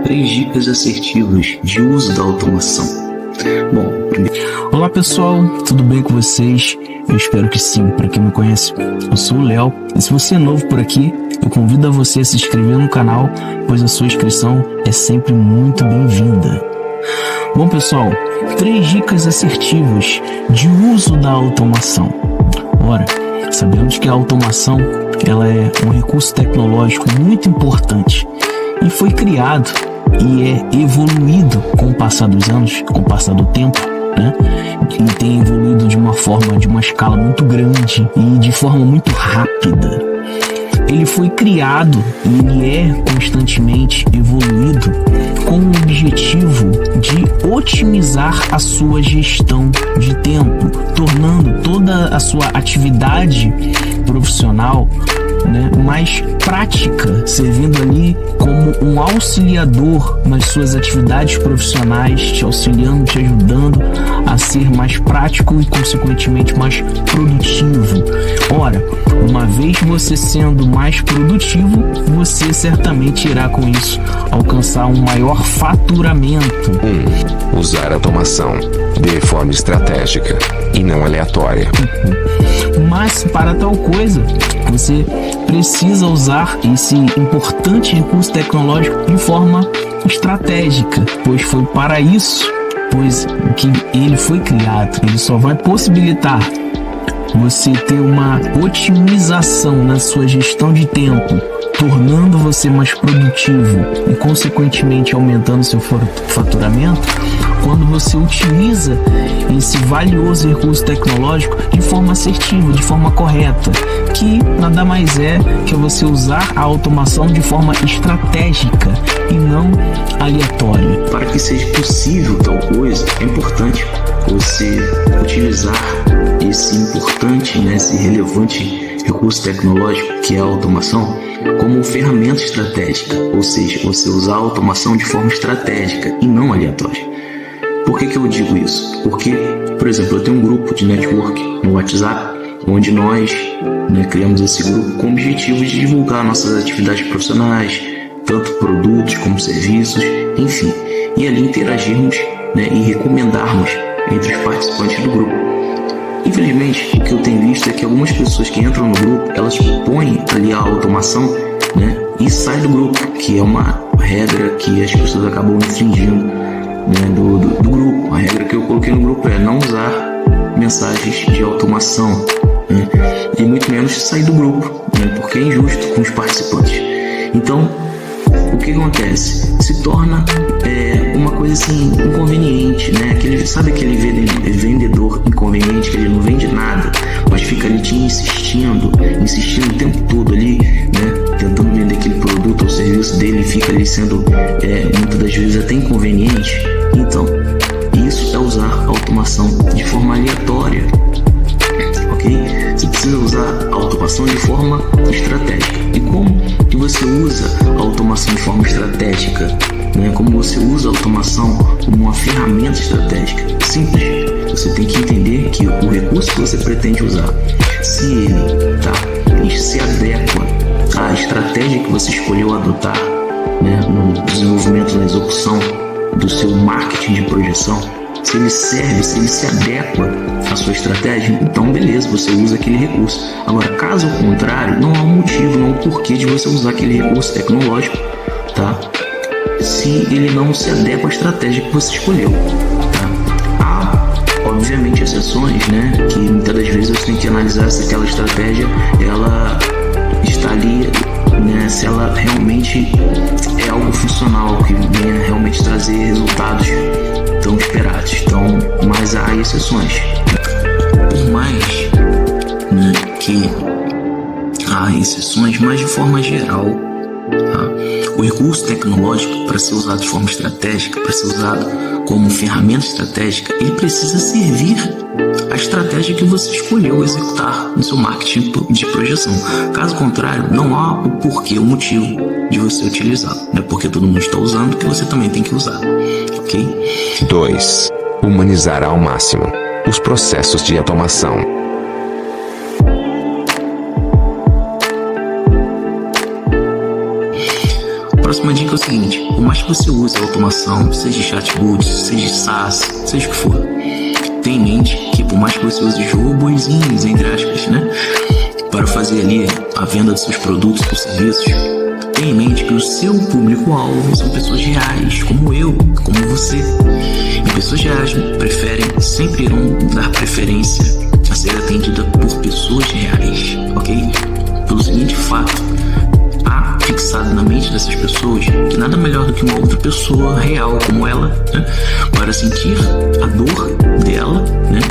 Três dicas assertivas de uso da automação. Bom, Olá pessoal, tudo bem com vocês? Eu espero que sim. Para quem me conhece, eu sou o Léo, e se você é novo por aqui, eu convido a você a se inscrever no canal, pois a sua inscrição é sempre muito bem-vinda. Bom pessoal, três dicas assertivas de uso da automação. Ora, sabemos que a automação ela é um recurso tecnológico muito importante e foi criado e é evoluído com o passar dos anos, com o passar do tempo, né? E tem evoluído de uma escala muito grande e de forma muito rápida. Ele foi criado e ele é constantemente evoluído com o objetivo de otimizar a sua gestão de tempo, tornando toda a sua atividade profissional, né, mais prática, servindo ali como um auxiliador nas suas atividades profissionais, te auxiliando, te ajudando a ser mais prático e consequentemente mais produtivo. Ora, uma vez você sendo mais produtivo, você certamente irá com isso alcançar um maior faturamento. Usar automação de forma estratégica e não aleatória. Mas para tal coisa, você precisa usar esse importante recurso tecnológico de forma estratégica, pois foi para isso, que ele foi criado. Ele só vai possibilitar você ter uma otimização na sua gestão de tempo, tornando você mais produtivo e consequentemente aumentando seu faturamento, quando você utiliza esse valioso recurso tecnológico de forma assertiva, de forma correta, que nada mais é que você usar a automação de forma estratégica e não aleatória. para que seja possível tal coisa, é importante você utilizar esse importante, esse relevante recurso tecnológico que é a automação como ferramenta estratégica, ou seja, você usar a automação de forma estratégica e não aleatória. Por que eu digo isso? Porque, por exemplo, eu tenho um grupo de network no WhatsApp, onde nós criamos esse grupo com o objetivo de divulgar nossas atividades profissionais, tanto produtos como serviços, enfim, e ali interagirmos e recomendarmos entre os participantes do grupo. Infelizmente, o que eu tenho visto é que algumas pessoas que entram no grupo, elas põem ali a automação e saem do grupo, que é uma regra que as pessoas acabam infringindo do grupo. A regra que eu coloquei no grupo é não usar mensagens de automação, e muito menos sair do grupo, porque é injusto com os participantes. Então, o que acontece? Se torna uma coisa assim inconveniente, sabe aquele vendedor inconveniente que ele não vende nada, mas fica ali te insistindo o tempo todo ali, tentando vender aquele produto ou serviço dele, fica ali sendo muitas das vezes até inconveniente. Então, isso é usar a automação de forma aleatória, ok? Você precisa usar a automação de forma estratégica. E como que você usa a automação de forma estratégica? Como você usa a automação como uma ferramenta estratégica? Simples. Você tem que entender que o recurso que você pretende usar, se ele se adequa à estratégia que você escolheu adotar, no desenvolvimento, na execução do seu marketing de projeção, se ele se adequa à sua estratégia, então beleza, você usa aquele recurso. Agora, caso contrário, não há um motivo, não há um porquê de você usar aquele recurso tecnológico, se ele não se adequa à estratégia que você escolheu, Há, obviamente, exceções, que muitas das vezes você tem que analisar se aquela estratégia, ela está ali, se ela realmente é algo funcional, que venha realmente trazer resultados tão esperados. Então, mas há exceções. Por mais que há exceções, mas de forma geral, o recurso tecnológico, para ser usado de forma estratégica, para ser usado como ferramenta estratégica, ele precisa servir à estratégia que você escolheu executar no seu marketing de projeção. Caso contrário, não há o porquê, o motivo de você utilizá-lo. Não é porque todo mundo está usando que você também tem que usar, ok? 2. Humanizar ao máximo os processos de automação. Para próxima dica é o seguinte: por mais que você use a automação, seja chatbots, seja SaaS, seja o que for, tenha em mente que por mais que você use robozinhos, entre aspas, né, para fazer ali a venda dos seus produtos ou serviços, tenha em mente que o seu público-alvo são pessoas reais, como eu, como você. E pessoas reais sempre irão dar preferência a ser atendida por pessoas reais, ok? Pelo seguinte fato: há fixado na mente dessas pessoas que nada melhor do que uma outra pessoa real como ela, né, para sentir a dor dela, né,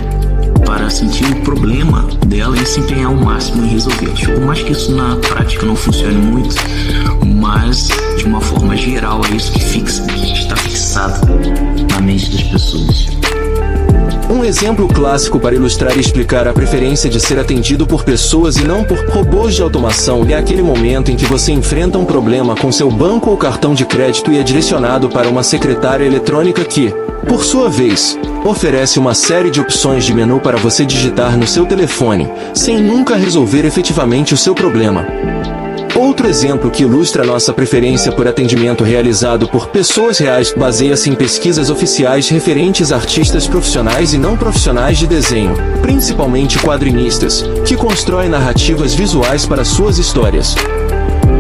para sentir o problema dela e se empenhar ao máximo em resolvê-los. Por mais que isso na prática não funcione muito, mas de uma forma geral é isso que está fixado na mente das pessoas. Um exemplo clássico para ilustrar e explicar a preferência de ser atendido por pessoas e não por robôs de automação é aquele momento em que você enfrenta um problema com seu banco ou cartão de crédito e é direcionado para uma secretária eletrônica que, por sua vez, oferece uma série de opções de menu para você digitar no seu telefone, sem nunca resolver efetivamente o seu problema. Outro exemplo que ilustra nossa preferência por atendimento realizado por pessoas reais baseia-se em pesquisas oficiais referentes a artistas profissionais e não profissionais de desenho, principalmente quadrinistas, que constroem narrativas visuais para suas histórias.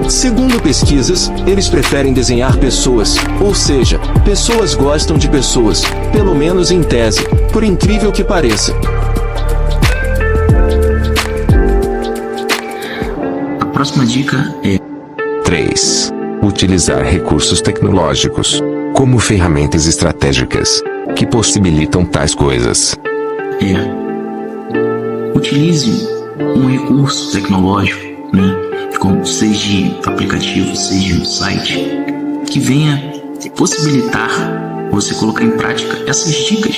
Segundo pesquisas, eles preferem desenhar pessoas, ou seja, pessoas gostam de pessoas, pelo menos em tese, por incrível que pareça. A próxima dica é 3. Utilizar recursos tecnológicos, como ferramentas estratégicas, que possibilitam tais coisas. Utilize um recurso tecnológico, né, como seja aplicativo, seja um site, que venha possibilitar você colocar em prática essas dicas,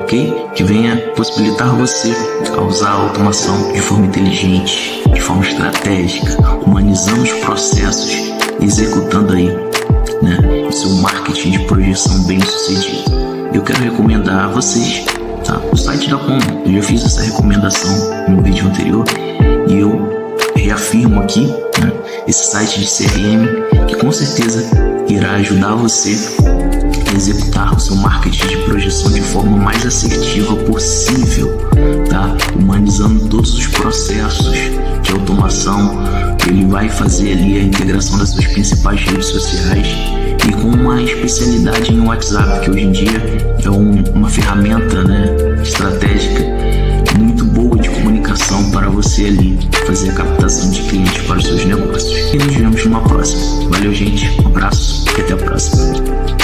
ok? Que venha possibilitar você a usar a automação de forma inteligente, de forma estratégica, humanizando os processos, executando aí, né, o seu marketing de projeção bem sucedido. Eu quero recomendar a vocês, tá, o site da Como. Eu já fiz essa recomendação no vídeo anterior e eu reafirmo aqui, né, esse site de CRM que com certeza irá ajudar você a executar o seu marketing de projeção de forma mais assertiva possível, tá? Humanizando todos os processos de automação. Ele vai fazer ali a integração das suas principais redes sociais e com uma especialidade em WhatsApp, que hoje em dia é uma ferramenta, né, estratégica muito boa de comunicação para você ali fazer a captação de clientes para os seus negócios. E nos vemos numa próxima. Valeu, gente, um abraço e até a próxima.